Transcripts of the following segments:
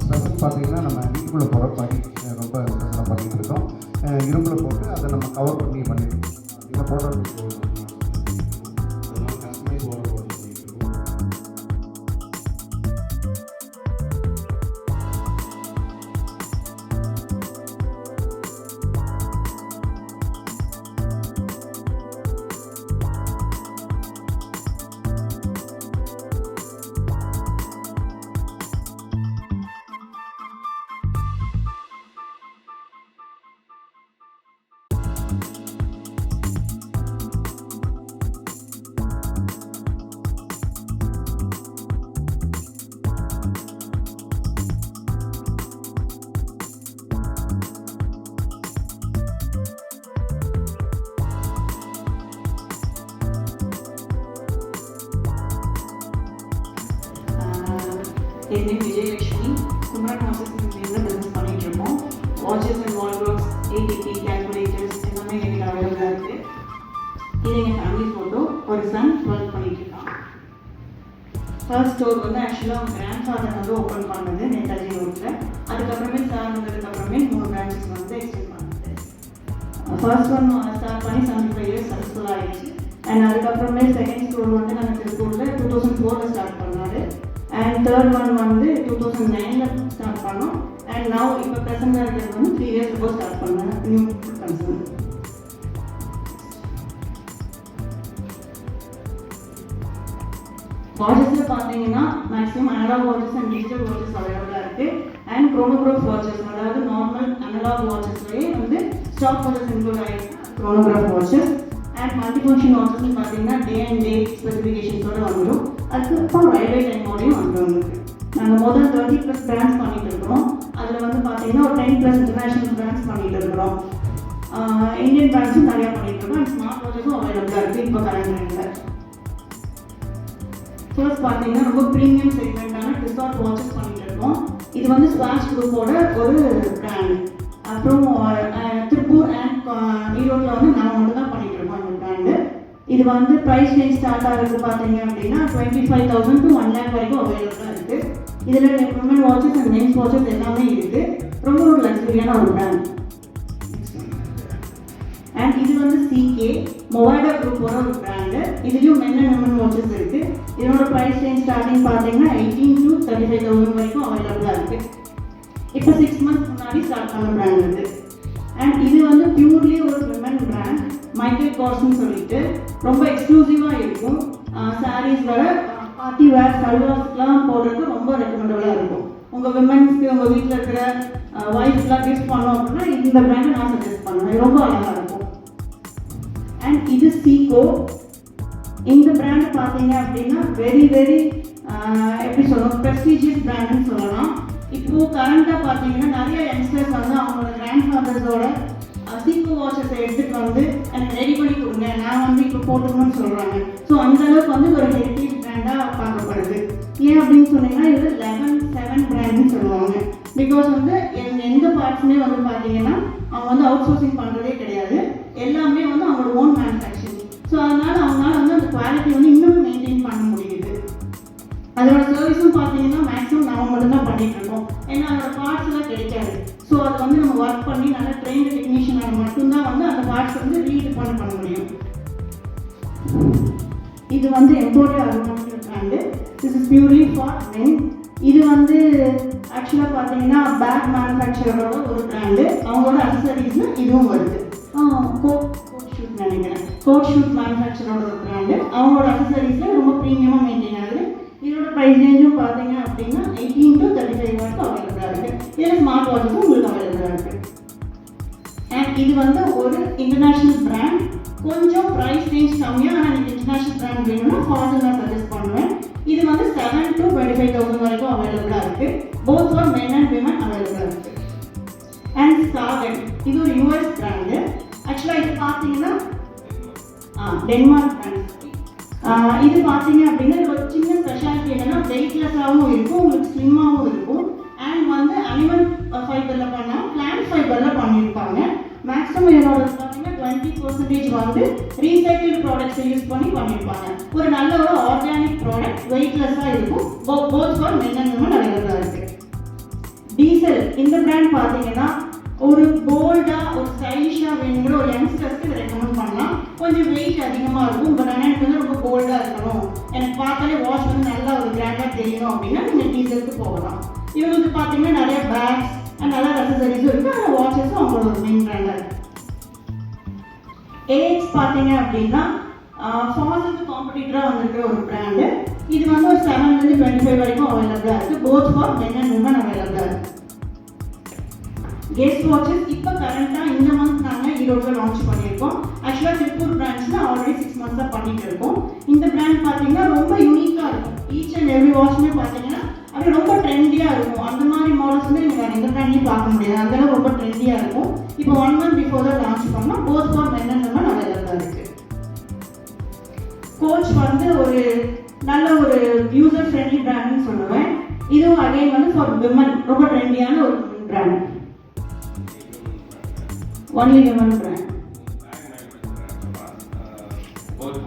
Special பார்த்தீங்கன்னா நம்ம வீட்டுக்குள்ளே போகிற படி ரொம்ப ஸ்பெஷலாக பண்ணிகிட்டு இருக்கோம். இரும்பில் போட்டு அதை நம்ம கவர் பண்ணி பண்ணிட்டு இருக்கோம். இந்த ப்ராடக்ட் கஸ்டமைஸ் பண்ணிட்டு இருக்கோம். என் நேம் விஜயலட்சுமி. குமரன் வாட்சஸ் நேமில் பிஸ்னஸ் பண்ணிகிட்டு இருக்கோம். வாட்சஸ் அண்ட் வால்ட்ரோப்ஸ், ஏடிபி, கேல்குலேட்டர்ஸ் எல்லாமே எங்களுக்கு அவைலபிளாக இருக்குது. இது எங்கள் ஃபேமிலி ஃபோட்டோ. ஒரு சன் 12 பண்ணிகிட்டு இருக்கான். ஃபர்ஸ்ட் ஸ்டோர் வந்து ஆக்சுவலாக அவங்க கிராண்ட் ஃபாதர் வந்து ஓப்பன் பண்ணது நேதாஜி ரோட்டில். அதுக்கப்புறமே சார் வந்ததுக்கப்புறமே 3 பிரான்ச்சஸ் வந்து எக்ஸ்டெண்ட் பண்ணுது. ஃபர்ஸ்ட் ஒன் ஸ்டார்ட் பண்ணி 75 இயர்ஸ் சக்ஸஸ்ஃபுல்லாக ஆகிடுச்சு. அண்ட் அதுக்கப்புறமே செகண்ட் ஸ்டோர் வந்து நாங்கள் திருப்பூரில் 2004 ஸ்டார்ட் பண்ணாரு. அண்ட் தேர்ட் ஒன் வந்து 2009 ஸ்டார்ட் பண்ணோம். அண்ட் நவ் இப்போ ப்ரெசென்ட்டாக இருக்கிறது வந்து 3 years ago ஸ்டார்ட் பண்ணேன் நியூ கன்சர்ன். வாட்சஸில் பார்த்தீங்கன்னா maximum analogue watches and digital watches அவைலபிளாக இருக்குது. அண்ட் குரோனோகிராஃப் வாட்சஸ், அதாவது நார்மல் அனலாக் வாட்சஸ்லேயே வந்து ஸ்டாக் வாட்சஸ் இன்க்ளூட் ஆகிருக்கு குரோனோகிராஃப் வாட்சஸ். அண்ட் மல்டிஃபங்க்ஷன் வாட்சஸ்ன்னு பார்த்தீங்கன்னா டே அண்ட் டேட் ஸ்பெசிஃபிகேஷன்ஸோடு வந்துடும். அதுக்கப்புறம் ரயில்வே டைமோடையும் வந்துருக்கு. நாங்கள் முதல் 30+ பிராண்ட்ஸ் பண்ணிட்டு இருக்கிறோம். அதில் வந்து பார்த்தீங்கன்னா ஒரு 10+ இன்டர்நேஷனல் பிராண்ட்ஸ் பண்ணிட்டு இருக்கிறோம். இந்தியன் பிராண்ட்ஸும் நிறையா பண்ணிட்டு இருக்கோம். அண்ட் ஸ்மார்ட் வாட்சஸும் அவைலபிளாக இருக்குது இப்போ கரண்ட் டைமில். ஃபர்ஸ்ட் பார்த்தீங்கன்னா ரொம்ப ப்ரீமியம் செக்மெண்ட்டான டிசார்ட் வாட்சஸ் பண்ணிட்டு இருக்கோம். இது வந்து ஸ்வாட்ச் குரூப்போட ஒரு பிராண்ட். அப்புறம் திருப்பூர் அண்ட் ஈரோட்டில் வந்து நம்ம மட்டும் தான் பண்ணிட்டு இருக்கோம் இந்த பிராண்டு. இது வந்து ப்ரைஸ் ரேஞ்ச் ஸ்டார்ட் ஆகிறது பார்த்தீங்க அப்படின்னா 25,000 to 1 lakh வரைக்கும் அவைலபிளாக இருக்குது. இதில் women watches and men's watches எல்லாமே இருக்குது. ரொம்ப ஒரு லக்ஸரியான ஒரு பிராண்ட். அண்ட் இது வந்து CK மொவைடா குரூப்போட ஒரு பிராண்டு. இதுலேயும் மென் அண்ட் விமன் வாட்சஸ் இருக்குது. இதனோட ப்ரைஸ் ரேஞ்ச் ஸ்டார்டிங் பார்த்தீங்கன்னா 18,000 to 35,000 வரைக்கும் அவைலபிளாக இருக்குது. இப்போ 6 months முன்னாடி ஸ்டார்ட் பண்ண பிராண்ட் இது. அண்ட் இது வந்து பியூர்லி ஒரு விமன் பிராண்ட், மைக்கேல் கார்ஸ்ன்னு சொல்லிட்டு ரொம்ப எக்ஸ்க்ளூசிவாக இருக்கும். சாரீஸ் வர பார்ட்டி வேர் சல்வாஸ்லாம் போடுறதுக்கு ரொம்ப ரெக்கமெண்டபுளாக இருக்கும். உங்கள் விமன்ஸ்க்கு உங்கள் வீட்டில் இருக்கிற ஒய்ஃப்லாம் கிஃப்ட் பண்ணோம் அப்படின்னா இந்த பிராண்டை நான் சஜஸ்ட் பண்ணுவேன். ரொம்ப அழகாக இருக்கும். அண்ட் இது சீகோ. இந்த பிராண்ட் பார்த்தீங்க அப்படின்னா வெரி எப்படி சொல்லணும், ப்ரெஸ்டீஜியஸ் பிராண்டுன்னு சொல்லலாம். இப்போது கரண்ட்டாக பார்த்தீங்கன்னா நிறைய யங்ஸ்டர்ஸ் வந்து அவங்களோட கிராண்ட் ஃபாதர்ஸோட சீகோ வாட்சஸை எடுத்துகிட்டு வந்து எனக்கு ரெடி பண்ணி கொடுங்க, நான் வந்து இப்போ போட்டுக்கணும்னு சொல்கிறாங்க. ஸோ அந்தளவுக்கு வந்து ஒரு ஹெரிட்டேஜ் பிராண்டாக பார்க்கப்படுது. ஏன் அப்படின்னு சொன்னீங்கன்னா இது 11/7 பிராண்டுன்னு சொல்லுவாங்க. பிகாஸ் வந்து எந்த பார்ட்ஸுமே வந்து பார்த்தீங்கன்னா அவங்க வந்து அவுட் சோர்சிங் பண்ணுறதே கிடையாது. எல்லாமே வந்து அவங்களோட ஓன் மேனுஃபேக்சரிங். ஸோ அதனால் அவங்களால வந்து அந்த குவாலிட்டி வந்து இன்னும் மெயின்டைன் பண்ண முடியுது. அதோட சர்வீஸும் பார்த்தீங்கன்னா மேக்ஸிமம் நம்ம மட்டும்தான் பண்ணிட்டு இருக்கோம். ஏன்னா அதோட பார்ட்ஸ்லாம் கிடைக்காது. ஸோ அதை வந்து நம்ம ஒர்க் பண்ணி நல்லா ட்ரெயின்டு டெக்னீஷியனாக மட்டும்தான் வந்து அந்த பார்ட்ஸ் வந்து ரீடிஃபைன் பண்ண முடியும். இது வந்து imported aromatic brand. This is purely for men. இது வந்து ஆக்சுவலாக பார்த்தீங்கன்னா பேக் மேனுஃபேக்சரோட ஒரு பிராண்டு. அவங்களோட அக்சசரிஸ்னால் இதுவும் வருது. கோட் ஷூட் நினைக்கிறேன். கோட் ஷூட் மேனுஃபேக்சரோட ஒரு பிராண்டு. அவங்களோட அக்சசரிஸில் ரொம்ப ப்ரீமியமாக மெயின்டைன் ஆகுது. இதோட ப்ரைஸ் ரேஞ்சும் பார்த்தீங்க அப்படின்னா 18 to 35 வரைக்கும் அவைலபிளாக இருக்குது. இதில் ஸ்மார்ட் வாட்சஸும் உங்களுக்கு அவைலபிளாக இருக்குது. அண்ட் இது வந்து ஒரு இன்டர்நேஷ்னல் பிராண்ட். கொஞ்சம் ப்ரைஸ் ரேஞ்ச் கம்மியாக, ஆனால் எனக்கு இன்டர்நேஷ்னல் பிராண்ட் வேணும்னா ஃபார்சன் நான் சஜஸ்ட் பண்ணுவேன். இது வந்து 7 to 25,000 வரைக்கும் அவைலபிளாக இருக்குது. Both for men and women அவைலபிளாக இருக்குது. அண்ட் ஸ்டார்கட் இது ஒரு US பிராண்டு. ஆக்சுவலாக இது பார்த்தீங்கன்னா டென்மார்க் பிராண்ட். இது பார்த்தீங்க அப்படின்னா ஒரு சின்ன ஸ்பெஷாலிட்டி என்னன்னா வெயிட்லெஸ்ஸாகவும் இருக்கும், உங்களுக்கு ஸ்லிம்மாகவும் இருக்கும். அண்ட் வந்து அனிமல் ஃபைபரில் பண்ணால் பிளான்ட் ஃபைபரில் பண்ணியிருப்பாங்க. மேக்ஸிமம் என்னோட பார்த்தீங்கன்னா 20% வந்து ரீசைக்கிள் ப்ராடக்ட்ஸை யூஸ் பண்ணி பண்ணியிருப்பாங்க. ஒரு நல்ல ஒரு ஆர்கானிக் ப்ராடக்ட், வெயிட்லெஸ்ஸாக இருக்கும். Both for men and women அவைலபிளாக இருக்குது. டீசல் இந்த பிராண்ட் பார்த்தீங்கன்னா ஒரு போல்டாக ஒரு ஸ்டைலிஷாக வேணுங்கிற ஒரு யங்ஸ்டர்ஸ்க்கு இதை ரெக்கமெண்ட் பண்ணலாம். கொஞ்சம் வெயிட் அதிகமாக இருக்கும், பட் ஆனால் எனக்கு வந்து ரொம்ப போல்டாக இருக்கணும், எனக்கு பார்த்தாலே வாட்ச் வந்து நல்லா ஒரு கிராண்டாக தெரியணும் அப்படின்னா நீங்கள் டீசலுக்கு போகலாம். இவங்களுக்கு பார்த்தீங்கன்னா நிறைய பேக்ஸ் அண்ட் நல்ல அக்சசரிஸும் இருக்குது, அந்த வாட்சஸும் அவங்களோட ஒரு மெயின் பிராண்டாக இருக்குது. ஏஎக்ஸ் பார்த்தீங்க அப்படின்னா ஃபாஸுக்கு காம்படிட்டராக வந்திருக்கிற ஒரு பிராண்டு. இது வந்து ஒரு 7-25 வரைக்கும் அவைலபிளாக இருக்குது. Both for men and women அவைலபிளாக இருக்குது. கெஸ்ட் வாட்சஸ் இப்போ கரண்டாக இந்த மந்த் நாங்கள் ஈரோட்டில் லான்ச் பண்ணியிருக்கோம். ஆக்சுவலாக திருப்பூர் பிரான்ச்சில் ஆல்ரெடி 6 months பண்ணிட்டு இருக்கோம். இந்த பிராண்ட் பார்த்தீங்கன்னா ரொம்ப யூனிக்காக இருக்கும். ஈச் அண்ட் எவ்ரி வாட்சுமே பார்த்தீங்கன்னா அது ரொம்ப ட்ரெண்டியாக இருக்கும். அந்த மாதிரி மாடல்ஸ் வந்து நீங்கள் வேறு எந்த பிராண்ட்லையும் பார்க்க முடியாது, அந்தளவு ரொம்ப ட்ரெண்டியாக இருக்கும். இப்போ 1 month பிஃபோர் தான் லான்ச் பண்ணோம். Both for men and women அவைலபிளாக இருக்குது. கோச் வந்து ஒரு நல்ல ஒரு யூசர் ஃப்ரெண்ட்லி பிராண்ட்னு சொல்லுவேன். இதுவும் அகைன் வந்து ஃபார் விமன் ரொம்ப ட்ரெண்டியான ஒரு பிராண்ட். Only women brand.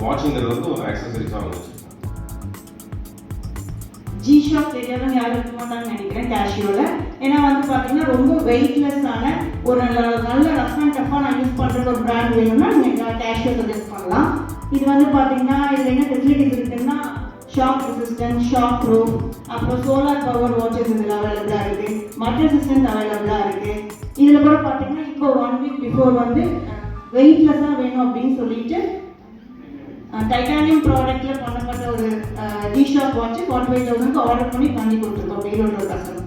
வாட்ச்ங்கிறது வந்து ஒரு ஆக்சசரிஸாக வந்துச்சு. ஜி ஷாக் தெரியாதவங்க யாரும் இருக்க மாட்டாங்கன்னு நினைக்கிறேன் கேஷியோவில். ஏன்னா வந்து பார்த்தீங்கன்னா ரொம்ப வெயிட்லெஸ்ஸான ஒரு நல்ல ரஃப் அண்ட் டஃப்பாக நான் யூஸ் பண்ணுற ஒரு பிராண்ட் வேணும்னா நீங்கள் கேஷியோ சஜஸ்ட் பண்ணலாம். இது வந்து பார்த்தீங்கன்னா இதில் என்ன ஃபெசிலிட்டிஸ் இருக்குன்னா ஷாக் ரெசிஸ்டன்ட், ஷாக் ப்ரூஃப், அப்புறம் சோலார் பவர் வாட்சஸ் இதில் அவைலபிளாக இருக்குது, மட் ரெசிஸ்டன்ட் அவைலபிளாக இருக்குது. இதில் கூட பார்த்தீங்கன்னா இப்போ 1 week பிஃபோர் வந்து வெயிட்லெஸ்ஸாக வேணும் அப்படின்னு சொல்லிட்டு டைட்டானியம் ப்ராடக்ட்ல பண்ணப்பட்ட ஒரு ஜி ஷாக் வாட்ச் 45,000க்கு ஆர்டர் பண்ணி கொடுத்துருக்கோம் ஈரோடு ஒரு கஸ்டமர்.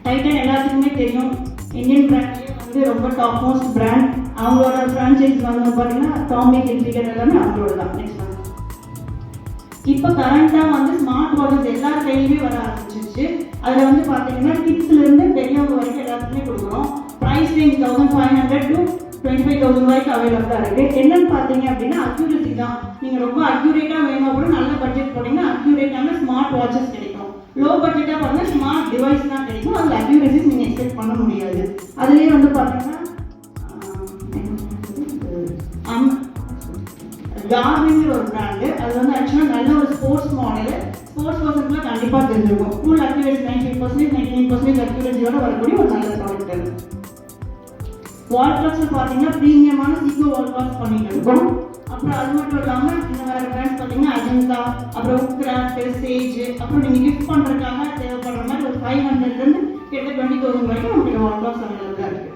டைட்டன் எல்லாத்துக்குமே தெரியும், இந்தியன் பிராண்ட்லேயே வந்து ரொம்ப டாப் மோஸ்ட் பிராண்ட். அவங்களோட ஃப்ரான்ச்சைஸ் வந்து பார்த்தீங்கன்னா டாமி ஹில்ஃபிகர் எல்லாமே அவங்களோட தான். நெக்ஸ்ட் மந்த் இப்போ கரண்டாக வந்து ஸ்மார்ட் வாட்சஸ் எல்லார் கையிலுமே வர ஆரம்பிச்சிருச்சு. அதில் வந்து பார்த்தீங்கன்னா கிட்ஸ்லேருந்து பெரியவங்க வரைக்கும் எல்லாத்துக்குமே கொடுக்குறோம். ப்ரைஸ் ரேஞ்ச் 1,500 to 25,000 வரைக்கும் அவைலபிளாக இருக்குது. என்னன்னு பார்த்தீங்க அப்படின்னா அக்யூரேசி தான். நீங்கள் ரொம்ப அக்யூரேட்டாக வேணும் கூட நல்ல பட்ஜெட் போனீங்கன்னா அக்யூரேட்டான ஸ்மார்ட் வாட்சஸ் கிடைக்கும். லோ பட்ஜெட்டாக பார்த்தீங்கன்னா ஸ்மார்ட் டிவைஸ் தான் கிடைக்கும். அதில் அக்யூரேசிஸ் நீங்கள் எக்ஸ்பெக்ட் பண்ண முடியாது. அதுலேயே வந்து பார்த்தீங்கன்னா கார்விங்கிற ஒரு பிராண்டு. அது வந்து ஆக்சுவலாக நல்ல ஒரு ஸ்போர்ட்ஸ் மாடலு. ஸ்போர்ட்ஸ் பர்சன்ஸ்லாம் கண்டிப்பாக தெரிஞ்சிருக்கும். ஃபுல் அக்யூரேசி 95%, 99% அக்யூரேசியோட வரக்கூடிய ஒரு நல்ல ப்ராடக்ட் அது. வால் கிளாக்ஸ் பார்த்தீங்கன்னா ப்ரீமியமான சீக்கோ வால் கிளாக்ஸ் பண்ணிட்டு இருக்கோம். அப்புறம் அது மட்டும் இல்லாமல் இந்த வேறு பிராண்ட்ஸ் பார்த்தீங்கன்னா அஜந்தா, அப்புறம் உக்ராஃப்ட், சேஜ், அப்புறம் நீங்கள் கிஃப்ட் பண்ணுறதுக்காக தேவைப்படுற மாதிரி ஒரு 500லேருந்து கிட்ட 20,000 வரைக்கும் நம்மளுக்கு வால் கிளாக்ஸ் அவைலபிளாக இருக்குது.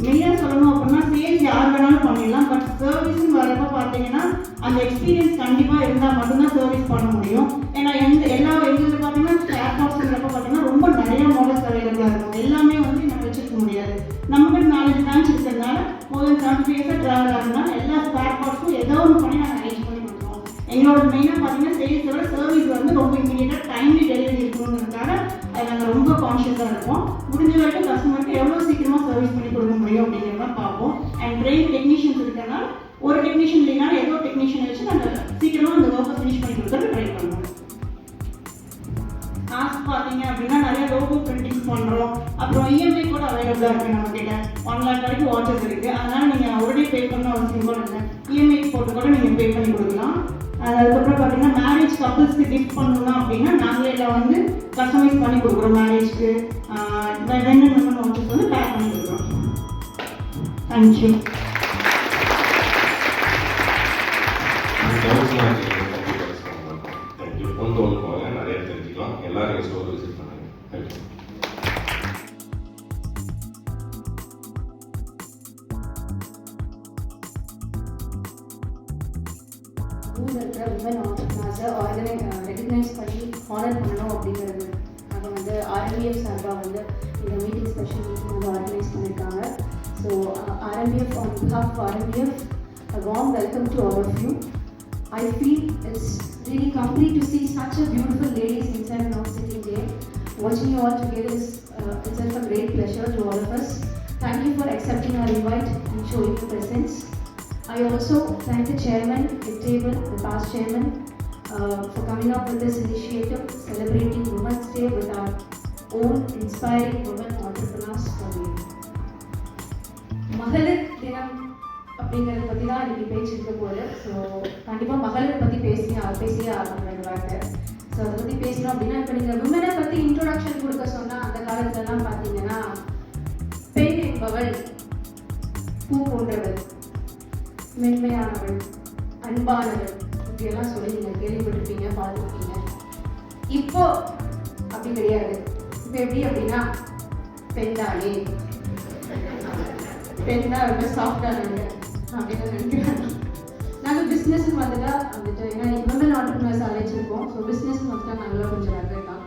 மெயினாக சொல்லணும் அப்படின்னா சேல்ஸ் யார் வேணாலும் பண்ணிடலாம், பட் சர்வீஸ்ன்னு வரப்போ பார்த்தீங்கன்னா அந்த எக்ஸ்பீரியன்ஸ் கண்டிப்பாக இருந்தால் மட்டும்தான் சர்வீஸ் பண்ண முடியும். ஏன்னா எங்களுக்கு பார்த்தீங்கன்னா ஸ்பேர் பார்ட்ஸ்ங்கிறப்ப பார்த்தீங்கன்னா ரொம்ப நிறைய மாடல்ஸ் அவைலபிளாக இருக்கும். எல்லாமே வந்து நம்ம வச்சுருக்க முடியாது. நம்மகிட்ட 4 பிரான்ச் இருக்கிறதுனால more than 70 years ட்ராவல் ஆகுதுனால எல்லா ஸ்பேர் பார்ட்ஸும் ஏதோ ஒன்று பண்ணி நாங்கள் அரேஞ்ச் பண்ணி கொடுத்துருவோம். எங்களோட மெயினாக பார்த்தீங்கன்னா சேல்ஸோட சர்வீஸ் வந்து ரொம்ப இமீடியட்டாக டைம்லி டெலிவரி இருக்கணுங்கிறதுக்காக அது நாங்கள் ரொம்ப கான்ஷியஸாக இருப்போம். முடிஞ்ச வரைக்கும் கஸ்டமருக்கு எவ்வளோ சீக்கிரமாக சர்வீஸ் பண்ணி கொடுக்க முடியும் அப்படிங்கிறத பார்ப்போம். அண்ட் ட்ரெயின் டெக்னீஷியன்ஸ் இருக்கிறனால ஒரு டெக்னீஷியன் இல்லைனாலும் ஏதோ டெக்னீஷியன் வச்சு நாங்கள் சீக்கிரமாக அந்த ஒர்க்கை ஃபினிஷ் பண்ணி கொடுத்துட்டு ட்ரை பண்ணுவோம். காஸ்ட் பார்த்தீங்க அப்படின்னா நிறைய லோகோ பிரிண்டிங்ஸ் பண்ணுறோம். அப்புறம் இஎம்ஐ கூட அவைலபிளாக இருக்குது நம்மக்கிட்ட. 1 lakh வரைக்கும் வாட்சஸ் இருக்குது. அதனால் நீங்கள் ஆல்ரெடி பே பண்ண அவசியம் கூட இல்லை. இஎம்ஐ போட்டு கூட நீங்கள் பே பண்ணி கொடுக்கலாம். அதுக்கப்புறம் பார்த்தீங்கன்னா மேரேஜ் கப்புள்ஸ்க்கு கிஃப்ட் பண்ணணும் அப்படின்னா நாங்களே எல்லாம் வந்து கஸ்டமைஸ் பண்ணி கொடுக்குறோம். மேரேஜ்க்கு வெண்ட் அண்ட் விமன் வாட்சஸ் வந்து பேக் பண்ணி கொடுக்குறோம். தேங்க்யூ. நிறைய தெரிஞ்சுக்கலாம். எல்லாரும் ஸ்டோர் விசிட் பண்ணுங்க. தேங்க்யூ. விமன் ஆண்டர்பிரினர்ஸை ரெகக்னைஸ் பண்ணி ஹானர் பண்ணணும் அப்படிங்கிறது அதை வந்து RMBF சார்பாக வந்து இந்த மீட்டிங் ஸ்பெஷல் மீட்டிங் வந்து ஆர்கனைஸ் பண்ணியிருக்காங்க. So RMBF on behalf of RMBF, a warm welcome to all of you. I feel it's really complete to see such a beautiful ladies inside and out sitting there. Watching you all together is itself a great pleasure to all of us. Thank you for accepting our invite and showing your presence. I also thank the chairman, the table, the past chairman for coming up with this initiative celebrating Women's Day with our own inspiring women entrepreneurs from you. மகளிர் தினம் அப்படிங்கிறத பற்றி தான் இன்னைக்கு பேச்சு இருக்க போகுது. So கண்டிப்பாக மகளிர் பற்றி பேசியே ஆகணும் 2 வார்த்தை. ஸோ அதை பற்றி பேசணும் அப்படின்னா இப்போ நீங்கள் விமனை பற்றி இன்ட்ரோடக்ஷன் கொடுக்க சொன்னால் அந்த காலத்துலலாம் பார்த்தீங்கன்னா பெண் என்பவள் பூ போன்றவள், மென்மையானவள், அன்பானவள் இப்படியெல்லாம் சொல்லி நீங்கள் கேள்விப்பட்டிருப்பீங்க, பார்த்துருப்பீங்க. இப்போ அப்படி கிடையாது. இப்போ எப்படி அப்படின்னா பெண் தானே, பெண் தான் ரொம்ப சாஃப்டானவங்க அப்படின்னு நினைக்கிறாங்க. நாங்கள் பிஸ்னஸ்ன்னு வந்துட்டா ஏன்னா விமன் ஆண்டர்பிரினர்ஸ் அழைச்சிருக்கோம். ஸோ பிஸ்னஸ்ன்னு வந்துட்டா நாங்களாம் கொஞ்சம் ரகர் தான்.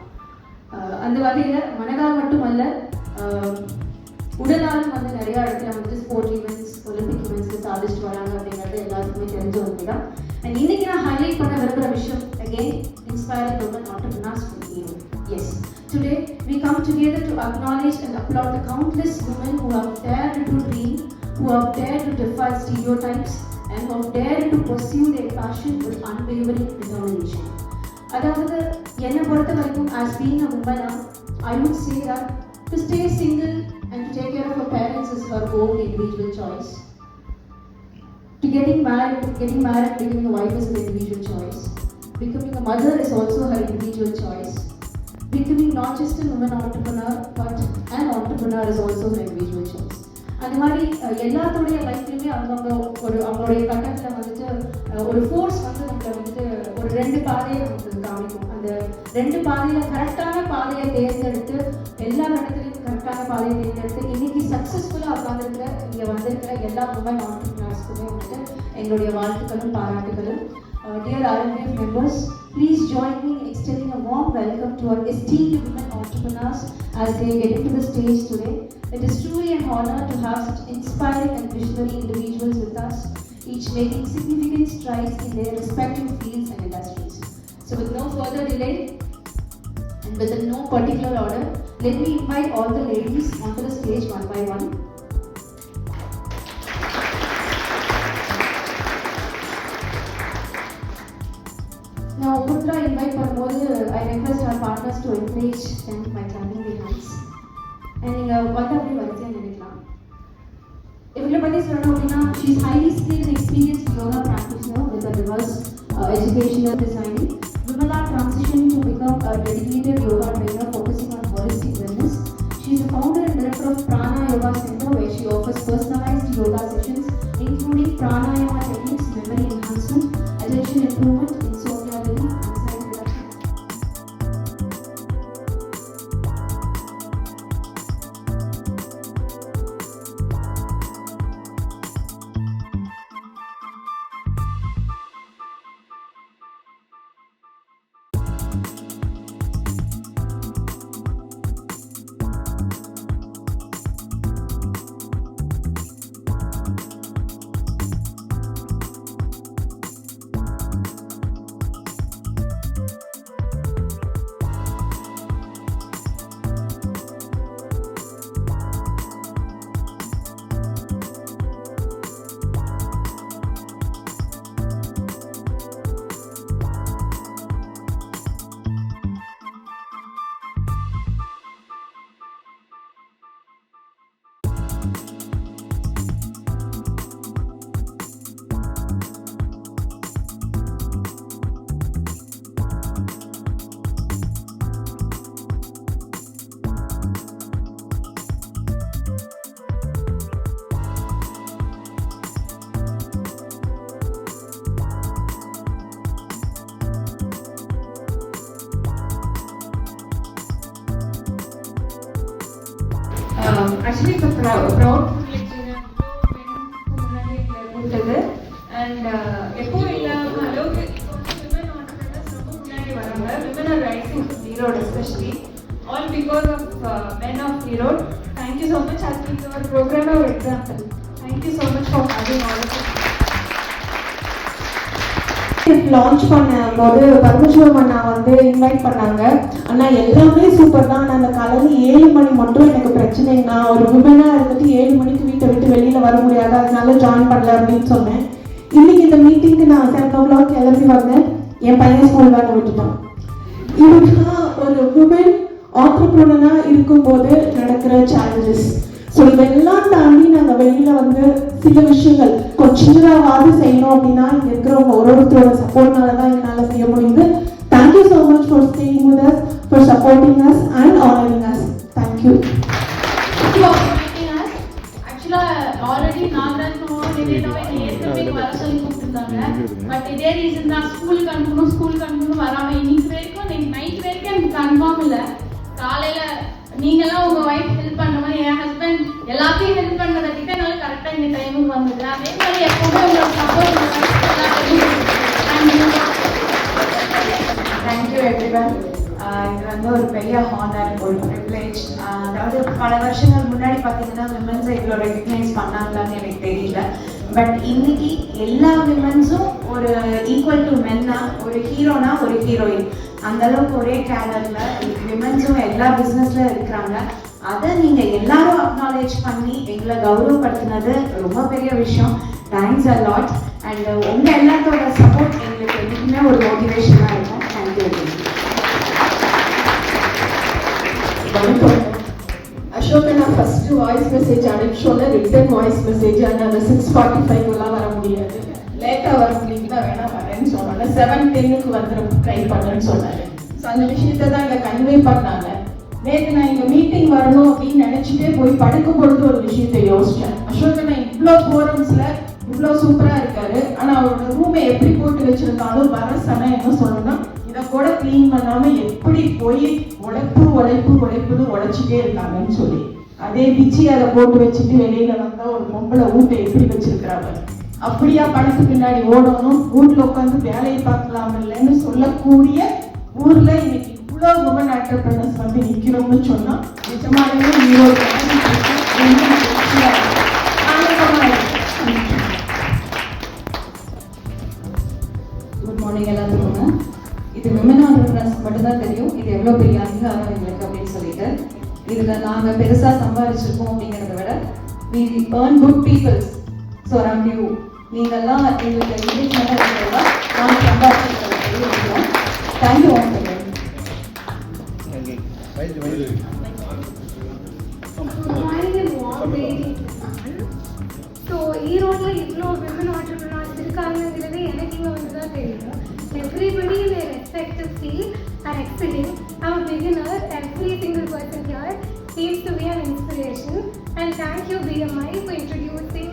அந்த வகையில் மனதால் மட்டுமல்ல உடலாலும் நிறைய இடத்துல ஸ்போர்ட் ஈவெண்ட்ஸ், ஒலிம்பிக் ஈவெண்ட்ஸ் சாதிச்சுட்டு வராங்க அப்படிங்கிறது எல்லாருக்குமே தெரிஞ்ச ஒன்று தான். அண்ட் இன்னைக்கு நான் ஹைலைட் பண்ண விரும்புகிற விஷயம் again inspiring women entrepreneurs from you. Yes, today we come together to acknowledge and applaud the countless women who have dared to dream, who have dared to defy stereotypes, and who have dared to pursue their passion with unwavering determination. அதாவது என்னை பொறுத்த வரைக்கும் as being a woman, I would say that to stay single and to take care of her parents is her own individual choice. To getting married, becoming a wife is an individual choice. Becoming a mother is also her individual choice. Becoming not just a woman entrepreneur but an entrepreneur is also her individual choice. அந்த மாதிரி எல்லாத்தோடைய லைஃப்லையுமே அவங்களுடைய கட்டத்தில் ஒரு force நம்மளை ஒரு 2 பாதையை நமக்கு காமிக்கும். அந்த 2 பாதையில் கரெக்டான பாதையை தேர்ந்தெடுத்து எல்லா இடத்துலையும் கரெக்டான பாதையை தேர்ந்தெடுத்து இன்னைக்கு சக்ஸஸ்ஃபுல்லாக உட்காந்துருக்கிற இங்கே வந்திருக்கிற எல்லா women entrepreneursக்குமே எங்களுடைய வாழ்த்துக்களும் பாராட்டுகளும். Dear RMF members, please join me in extending a warm welcome to our esteemed women entrepreneurs as they get into the stage today. It is truly an honor to have such inspiring and visionary individuals with us, each making significant strides in their respective fields and industries. So with no further delay and with no particular order, let me invite all the ladies onto the stage one by one. Now, Putra invite பண்ணும்போது I request our partners to encourage them by clapping their hands. And நீங்கள் வந்து அப்படி வரிசையாக நினைக்கலாம். இவங்களை பற்றி சொல்லணும் அப்படின்னா she is highly skilled and experienced yoga practitioner with a diverse educational designing. Vimala transitioned to become a dedicated yoga trainer focusing on holistic wellness. She is the founder and director of Prana Yoga Center where she offers personalized yoga sessions including pranayama techniques, memory enhancement, attention improvement, insomnia relief, anxiety reduction. Actually, it's a proud privilege கொடுத்தது. And எப்போ இல்லாத அளவுக்கு women entrepreneurs ரொம்ப முன்னாடி வராங்க. Women are rising Erode especially all because of men of Erode. Thank you so much. As we our program our example. Thank you so much for having all of us. Launch பண்ணும்போது பரமசிவம் அண்ணா invite பண்ணாங்க. அண்ணா எல்லாமே super தான், அந்த காலையில் 7 மணி மட்டும் எனக்கு பிரச்சனைங்கண்ணா, ஒரு விமனாக இருந்துட்டு 7 மணிக்கு வீட்டை விட்டு வெளியில் வர முடியாது, அதனால ஜாயின் பண்ணல அப்படின்னு சொன்னேன். இன்னைக்கு இந்த மீட்டிங்க்கு நான் 7 o'clock கிளம்பி வந்தேன். என் பையன் ஸ்கூல் வேலை விட்டுட்டான். இதுதான் ஒரு விமன் ஆண்டர்பிரினரா இருக்கும்போது நடக்கிற சேலஞ்சஸ். ஸோ இதெல்லாம் தாண்டி நாங்கள் வெளியில் வந்து சில விஷயங்கள் கொஞ்சமாவது செய்யணும் அப்படின்னா இங்கே இருக்கிறவங்க ஒருத்தரோட சப்போர்ட்னால தான் எங்களால் செய்ய முடியுது. Thank you so much for staying with us, for supporting us and honouring us. Thank you. ஆக்சுவலாக ஆல்ரெடி நாகராஜ் ஏற்கனவே வர சொல்லி கூப்பிட்டுருந்தாங்க. பட் இதே ரீசன் தான், ஸ்கூலுக்கு அனுப்பணும் வராமல் இன்னைக்கு வரைக்கும் நைட் வரைக்கும் எனக்கு கன்ஃபார்ம் இல்லை. காலையில் நீங்களாம் உங்கள் ஒய்ஃப் ஹெல்ப் பண்ணுற மாதிரி என் ஹஸ்பண்ட் எல்லாத்தையும் ஹெல்ப் பண்ணதை கிட்ட என்னால் கரெக்டாக இந்த டைமுக்கு வந்தது. அதே மாதிரி எப்பவுமே உங்களோட சப்போர்ட் தேங்க்யூ எவ்ரிவன். இது வந்து ஒரு பெரிய ஹானர், ஒரு ப்ரிவிலேஜ். அதாவது பல வருஷங்கள் முன்னாடி பார்த்தீங்கன்னா விமன்ஸை இவ்வளோ ரெகக்னைஸ் பண்ணாங்களான்னு எனக்கு தெரியல. பட் இன்னைக்கு எல்லா விமன்ஸும் ஒரு ஈக்குவல் டு மென்னா, ஒரு ஹீரோனா ஒரு ஹீரோயின், அந்த அளவுக்கு ஒரே கேடர்ல விமன்ஸும் எல்லா பிஸ்னஸ்ல இருக்கிறாங்க. அதை நீங்க எல்லாரும் அக்னாலேஜ் பண்ணி எங்களை கௌரவப்படுத்தினது ரொம்ப பெரிய விஷயம். Thanks a lot. அண்ட் உங்க எல்லாத்தோட சப்போர்ட் எங்களுக்கு எப்பவுமே ஒரு மோட்டிவேஷனா இருக்கும். தேங்க்யூ. அசோகனா ஃபர்ஸ்ட் வாய்ஸ் மெசேஜ் அனுப்பிச்சோன்னா ரிட்டன் வாய்ஸ் மெசேஜ் அந்த 6:45 வர முடியாது, லேட்டாக வர முடியுங்களா வேணா வரேன்னு சொன்னாங்க. 7:10 வந்துடும் ட்ரை பண்ணுன்னு சொன்னாரு. ஸோ அந்த விஷயத்தை தான் இங்கே கன்வே பண்ணாங்க. நேற்று நான் இங்கே மீட்டிங் வரணும் அப்படின்னு நினச்சிட்டே போய் படுக்கும் பொழுது ஒரு விஷயத்தை யோசித்தேன். அசோகனா இவ்வளோ ஃபோரம்ஸில் இவ்வளோ சூப்பராக இருக்காரு, ஆனால் அவரோட ரூமை எப்படி போட்டு வச்சிருந்தாலும் வர சனா என்ன சொல்லணும்னா இதை கூட க்ளீன் பண்ணாமல் எப்படி போய் உழைப்புன்னு உழைச்சிட்டே இருக்காங்கன்னு சொல்லி, அதே பிச்சு அதை போட்டு வச்சுட்டு வெளியில வந்தா ஒரு பொம்பளை வீட்டை எப்படி வச்சிருக்கிறாங்க, அப்படியா பணத்துக்கு பின்னாடி ஓடணும், வீட்டில் உட்காந்து வேலையை பார்க்கலாம் இல்லைன்னு சொல்லக்கூடிய ஊர்ல இன்னைக்கு இவ்வளோ உமன் ஆண்டர்பிரினர்ஸ் வந்து நிற்கிறோம்னு சொன்னா நிஜமாவே குட் மார்னிங் எல்லாத்துக்குமே. இது விமன் ஆண்டர்பிரினர்ஸ் மட்டும்தான் தெரியும் இது எவ்வளோ பெரிய அங்கீகாரம் எங்களுக்கு அப்படின்னு சொல்லிட்டு. இதில் நாங்கள் பெருசாக சம்பாதிச்சிருக்கோம் அப்படிங்கிறத விட we earn good people surround you. நீங்கள்லாம் எங்களுக்கு என்கரேஜ்மெண்ட்டாக இருக்கிறதா நாங்கள் சம்பாதிச்சிருக்கிற பெரிய விஷயம். Thank you once again. ஸோ ஈரோட்டில் இவ்வளோ விமன் ஆண்டர்பிரினர்ஸ் இருக்காங்கிறது எனக்கு இங்கே வந்து தான் தெரியும். Everybody in their respective field are excelling. I'm a beginner. Every single person here seems to be an inspiration. And thank you BMI for introducing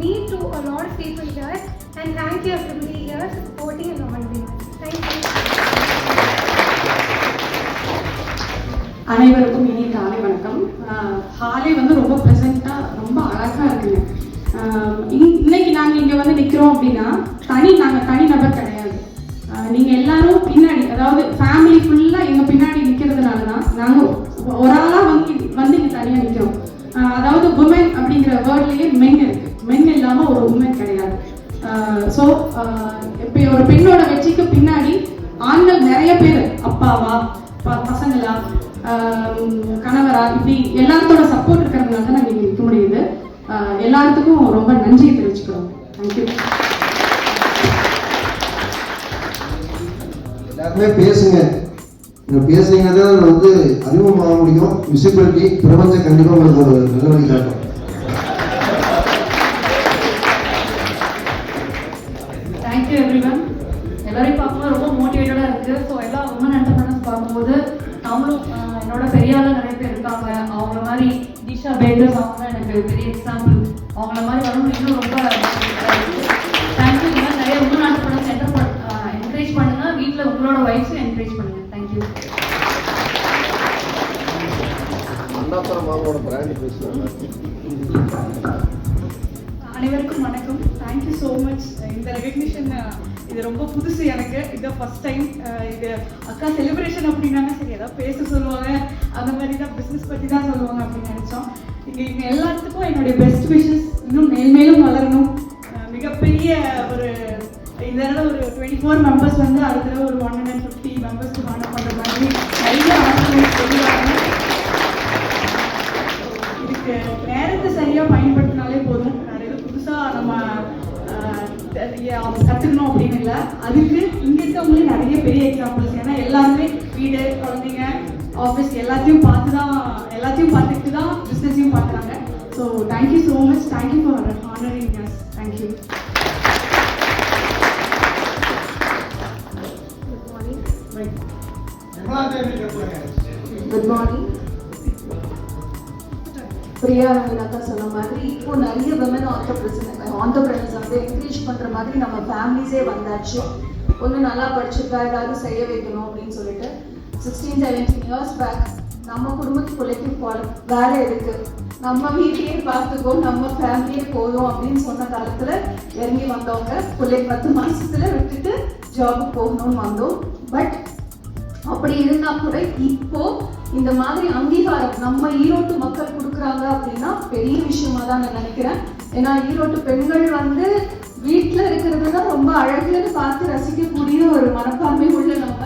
me to a lot of people here. And thank you everybody here for supporting and all me. Thank you. அனைவருக்கும் இனி காலை வணக்கம். ஹாலே வந்து ரொம்ப ப்ளசண்ட்டாக ரொம்ப அழகாக இருக்குங்க. இன்னைக்கு நாங்கள் இங்கே வந்து நிற்கிறோம் அப்படின்னா நாங்கள் தனி நபர் கிடையாது. நீங்கள் எல்லாரும் பின்னாடி, அதாவது ஃபேமிலி ஃபுல்லாக எங்கள் பின்னாடி நிற்கிறதுனால தான் நாங்கள் ஒரு ஆளாக வந்து இங்கே தனியாக நிற்கிறோம். அதாவது உமன் அப்படிங்கிற வேர்ட்லேயே மென் இருக்குது, மென் இல்லாமல் ஒரு உமன் கிடையாது. ஸோ இப்போ ஒரு பெண்ணோட வெற்றிக்கு பின்னாடி ஆண்கள் நிறைய பேர், அப்பாவா பசங்களா கணவரா, இப்படி எல்லாத்தோட சப்போர்ட் இருக்கிறதுனால தான் நாங்கள் இங்கே நிற்க முடியுது. எல்லாத்துக்கும் ரொம்ப நன்றியை தெரிவிச்சுக்கிறோம். தேங்க்யூ. எல்லாருமே பேசுங்க, பேசுனீங்கன்னா தான் வந்து அறிமுகமாக முடியும். விசிபிலிட்டி பிரபஞ்சம் கண்டிப்பாக உங்களுக்கு ஒரு நல்ல வழி காட்டும். Thank you everyone. எல்லாரையும் பார்க்கும்போது ரொம்ப மோட்டிவேட்டடாக இருக்குது. ஸோ எல்லா உமன் என்டர்பிரினர்ஸ் பார்க்கும்போது நம்மளும் என்னோட பெரிய ஆளாக நிறைய பேர் இருக்காங்க. அவங்கள மாதிரி தீஷா பேக்கர்ஸ் அவங்க எனக்கு பெரிய எக்ஸாம்பிள். அவங்கள மாதிரி வரணும் இன்னும் ரொம்ப தேங்க்யூ. இந்த மாதிரி நிறைய உமன் என்டர்பிரினர்ஸ் என்கரேஜ் பண்ணுங்க. வீட்டில் உங்களோட ஒய்ஃப்ஸும் என்கரேஜ் பண்ணுங்க. தேங்க்யூ. அனைவருக்கும் வணக்கம். Thank you so much. இந்த ரெகக்னிஷன் இது ரொம்ப புதுசு எனக்கு. இதுதான் ஃபர்ஸ்ட் டைம். இது அக்கா செலிப்ரேஷன் அப்படின்னாங்க, சரி ஏதாவது பேச சொல்லுவாங்க, அந்த மாதிரி தான் பிஸ்னஸ் பற்றி தான் சொல்லுவாங்க அப்படின்னு நினச்சோம். இங்கே எல்லாத்துக்கும் என்னுடைய பெஸ்ட் விஷஸ். இன்னும் மேலும் வளரணும். மிகப்பெரிய ஒரு இந்த தடவை ஒரு 24 மெம்பர்ஸ் வந்து அடுத்த தடவை ஒரு 150 மெம்பர்ஸ்க்கு கான்டாக்ட் பண்ணுற மாதிரி நிறைய ஆர்கனைஸ் சொல்லுவாங்க. இதுக்கு நேரத்தை சரியாக பயன்படுத்தினாலே போதும். நிறைய புதுசாக நம்ம கற்றுக்கணும் அப்படின்னு இல்லை. அதுக்கு இங்கே இருக்கவங்களே நிறைய பெரிய எக்ஸாம்பிள்ஸ். ஏன்னா எல்லாருமே வீடு, குழந்தைங்க, ஆஃபீஸ் எல்லாத்தையும் பார்த்துட்டு தான் பிஸ்னஸையும் பார்க்குறாங்க. So thank you so much. Thank you for honouring us. Thank you. Good morning. Priya Ranganatha சொன்ன மாதிரி இப்போ நிறைய விமன் ஆண்டர்பிரினர்ஸ் வந்து என்கரேஜ் பண்ணுற மாதிரி நம்ம ஃபேமிலிஸே வந்தாச்சு. ஒன்று நல்லா படிச்சிருக்கா ஏதாவது செய்ய வைக்கணும் அப்படின்னு சொல்லிட்டு 16-17 இயர்ஸ் பேக் நம்ம குடும்பத்துக்குள்ளைக்கு வேலை இருக்கு, நம்ம வீட்டையே பார்த்துக்கோ, நம்ம ஃபேமிலியே போதும் அப்படின்னு சொன்ன காலத்தில் இறங்கி வந்தவங்க பிள்ளை 10 மாசத்துல விட்டுட்டு ஜாபுக்கு போகணும்னு வந்தோம். பட் அப்படி இருந்தா கூட இப்போ இந்த மாதிரி அங்கீகாரம் நம்ம ஈரோட்டு மக்கள் கொடுக்குறாங்க அப்படின்னா பெரிய விஷயமா தான் நான் நினைக்கிறேன். ஏன்னா ஈரோட்டு பெண்கள் வந்து வீட்டில் இருக்கிறது தான் ரொம்ப அழகுன்னு பார்த்து ரசிக்கக்கூடிய ஒரு மனப்பான்மை உள்ள நம்ம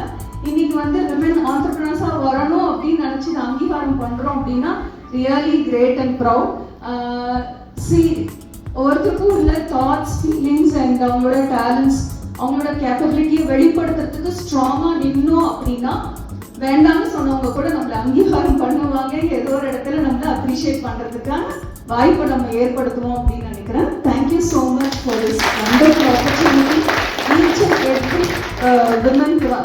இன்னைக்கு வந்து விமன் ஆண்டர்பிரினர்ஸா வரணும் அப்படின்னு நினைச்சு அங்கீகாரம் பண்றோம் அப்படின்னா ரியலி கிரேட் அண்ட் ப்ரௌட். ஒவ்வொருத்தருக்கும் உள்ள தாட்ஸ், ஃபீலிங்ஸ் அண்ட் அவங்களோட டேலண்ட்ஸ், அவங்களோட கேப்பபிலிட்டியை வெளிப்படுத்துறதுக்கு ஸ்ட்ராங்கா நின்னோம் அப்படின்னா வேண்டாம்னு சொன்னவங்க கூட நம்மளை அங்கீகாரம் பண்ணுவாங்க. ஏதோ ஒரு இடத்துல நம்மளை அப்ரிஷியேட் பண்றதுக்கான வாய்ப்பை நம்ம ஏற்படுத்துவோம் அப்படின்னு நினைக்கிறேன். Thank you so much for this wonderful opportunity. Each and every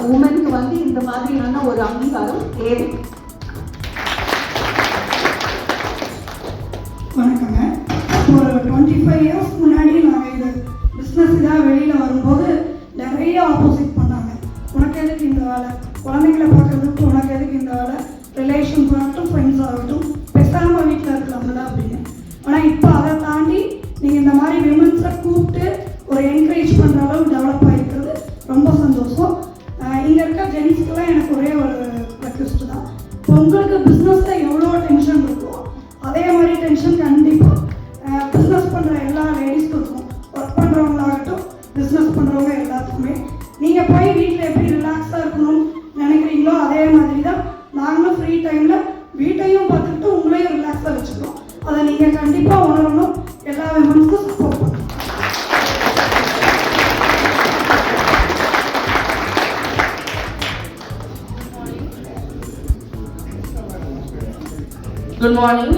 உமனுக்கு வந்து இந்த மாதிரியான ஒரு அங்கீகாரம் தேவை. வணக்கங்க. ஒரு 25 இயர்ஸ் முன்னாடி நாங்கள் இது பிஸ்னஸ் இதாக வெளியில் வரும்போது நிறைய ஆப்போசிட் பண்ணாங்க. உனக்கு எதுக்கு இந்த வேலை, குழந்தைங்களை பார்க்குறதுக்கு உனக்கு எதுக்கு இந்த வேலை, ரிலேஷன்ஸ் ஆகட்டும் ஃப்ரெண்ட்ஸ் ஆகட்டும் பேசாமல் வீட்டில் இருக்கலாம்ல அப்படின்னு. ஆனால் இப்போ அதை தாண்டி நீங்கள் இந்த மாதிரி விமன்ஸை கூப்பிட்டு ஒரு என்கரேஜ் பண்ணுற அளவு டெவலப் ஆகிருக்கிறது ரொம்ப சந்தோஷம். இங்கே இருக்க ஜென்ஸ்க்கெல்லாம் எனக்கு ஒரே ஒரு ரெக்வெஸ்ட் தான். இப்போ உங்களுக்கு பிஸ்னஸில் எவ்வளோ டென்ஷன் இருக்கோ அதே மாதிரி டென்ஷன் கண்டிப்பாக பிஸ்னஸ் பண்ணுற எல்லா லேடிஸ்க்கும் இருக்கும். ஒர்க் பண்ணுறவங்களாகட்டும் பிஸ்னஸ் பண்ணுறவங்க எல்லாத்துக்குமே நீங்கள் போய் வீட்டில் எப்படி ரிலாக்ஸாக இருக்கணும்னு நினைக்கிறீங்களோ அதே மாதிரி தான் நாங்களும் ஃப்ரீ டைமில் வீட்டையும் பார்த்துக்கிட்டு உங்களையும் ரிலாக்ஸாக வச்சுக்கிறோம். அதை நீங்கள் கண்டிப்பாக உணரணும். எல்லா விமன்ஸுக்கும் சப்போர்ட் பண்ணுறோம். Good morning,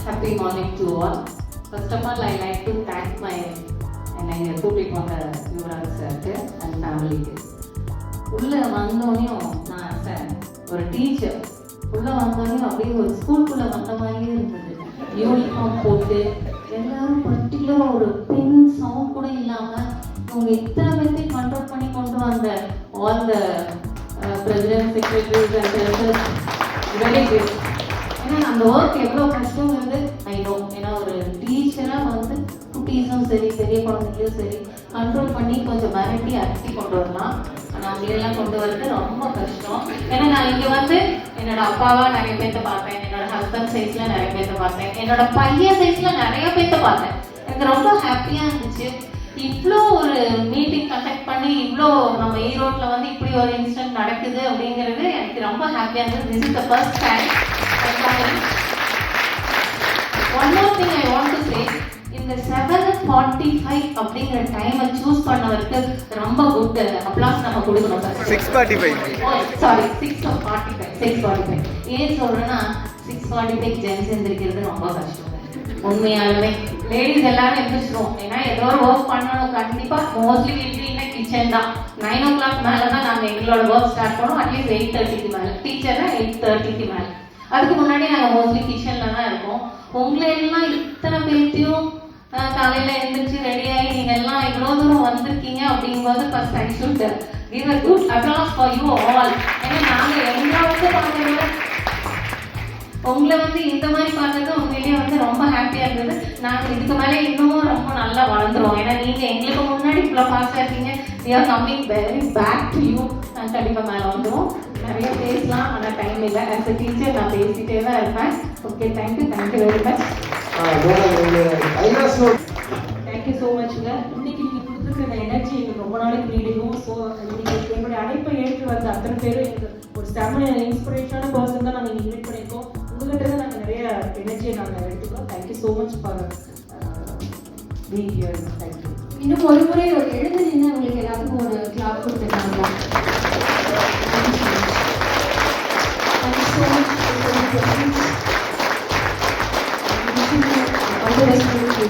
happy morning to all. First of all, I like to thank my கூட்டி போன யுவராஜ் சாருக்கு அண்ட் ஃபேமிலிக்கு. உள்ளே வந்தோடனையும் நான் சார் ஒரு டீச்சர் உள்ளே வந்தோடனையும் அப்படியே ஒரு ஸ்கூலுக்குள்ளே வந்த மாதிரியே இருந்தது. யூனிஃபார்ம் போட்டு எல்லாரும் பர்டிகுலராக ஒரு பெண் சவுண்ட் கூட இல்லாமல் அவங்க இத்தனை பேர்த்தையும் கண்ட்ரோல் பண்ணி கொண்டு வந்த all the president, secretaries and very good. ஏன்னா அந்த ஒர்க் எவ்வளோ கஷ்டங்கிறது ஐ நோ. ஏன்னா ஒரு டீச்சராக வந்து குட்டீஸும் சரி பெரிய குழந்தைங்களையும் சரி கண்ட்ரோல் பண்ணி கொஞ்சம் மிரட்டி அரிசி கொண்டு வரலாம். ஆனால் அவங்களெல்லாம் கொண்டு வரது ரொம்ப கஷ்டம். ஏன்னா நான் இங்கே வந்து என்னோட அப்பாவா நிறைய பேர்த்த பார்த்தேன், என்னோட ஹஸ்பண்ட் சைஸ்ல நிறைய பேர்த்த பார்த்தேன், என்னோட பையன் சைஸ்ல நிறைய பேர்த்த பார்த்தேன். எனக்கு ரொம்ப ஹாப்பியாக இருந்துச்சு. இவ்வளோ ஒரு மீட்டிங் கண்டக்ட் பண்ணி இவ்வளோ நம்ம ஈரோட்டில் வந்து இப்படி ஒரு இன்சிடென்ட் நடக்குது அப்படிங்கிறது எனக்கு ரொம்ப ஹாப்பியாக இருந்தது. This is the first time. One more thing I want to say, இந்த 7:45 அப்படிங்கிற டைமை சூஸ் பண்ணவருக்கு ரொம்ப குட் அப்ளாஸ் நம்ம கொடுக்கணும். 6:45 ஏன் சொல்றேன்னா 6:45 ஜென்ஸ் எந்திரிக்கிறது ரொம்ப கஷ்டம். உண்மையாலுமே லேடிஸ் எல்லாரும் எந்திரிச்சிருவோம். ஏன்னா ஏதோ ஒரு ஒர்க் பண்ணணும் கண்டிப்பா. மோஸ்ட்லி வீட்ல கிச்சன் தான். 9 o'clock மேல தான் நாங்கள் எங்களோட ஒர்க் ஸ்டார்ட் பண்ணோம். அட்லீஸ்ட் 8:30க்கு மேலே. டீச்சர்னா 8:30க்கு மேலே. அதுக்கு முன்னாடி நாங்கள் மோஸ்ட்லி கிச்சன்ல தான் இருக்கோம். உங்களை எல்லாம் இத்தனை பேர்த்தையும் காலையில எழுந்திரிச்சு ரெடியாகி நீங்க எல்லாம் இவ்வளவு தூரம் வந்திருக்கீங்க அப்படிங்கும்போது first I should give a good applause for you all. ஏன்னா நாங்க எங்களாவது பார்த்தத உங்களை வந்து இந்த மாதிரி பார்த்தது உண்மையிலேயே வந்து ரொம்ப ஹாப்பியா இருந்தது. நாங்க இதுக்கு மேலே இன்னமும் ரொம்ப நல்லா வளர்ந்துருவோம். ஏன்னா நீங்க எங்களுக்கு முன்னாடி இவ்வளோ ஃபாஸ்டா இருக்கீங்க. we are coming very back to you. நான் கண்டிப்பா மேலே வந்துடும். நிறைய பேசலாம் ஆனால் டைம் இல்லை. ஆஸ் அ டீச்சர் நான் பேசிட்டே தான் இருப்பேன். Okay, thank you very much. Thank you so மச்ங்க. இன்னைக்கு நீங்கள் கொடுத்துருக்க எனர்ஜி எங்களுக்கு ரொம்ப நாளைக்கு நீடிக்கும். ஸோ இன்னைக்கு என்னுடைய அழைப்பை ஏற்று வந்த அத்தனை பேரும் எனக்கு ஒரு செம்ம இன்ஸ்பிரேஷனான பர்சன் தான் நாங்கள் இன்வைட் பண்ணியிருக்கோம். உங்கள்கிட்ட தான் நாங்கள் நிறைய எனர்ஜியை நாங்கள் எடுத்துக்கிறோம். Thank you so much for being here. Thank you. இன்னும் ஒரு முறை ஒரு எழுந்து நின்று உங்களுக்கு எல்லாத்துக்கும் ஒரு கிளாப் கொடுத்துருக்காங்களா? All the best for the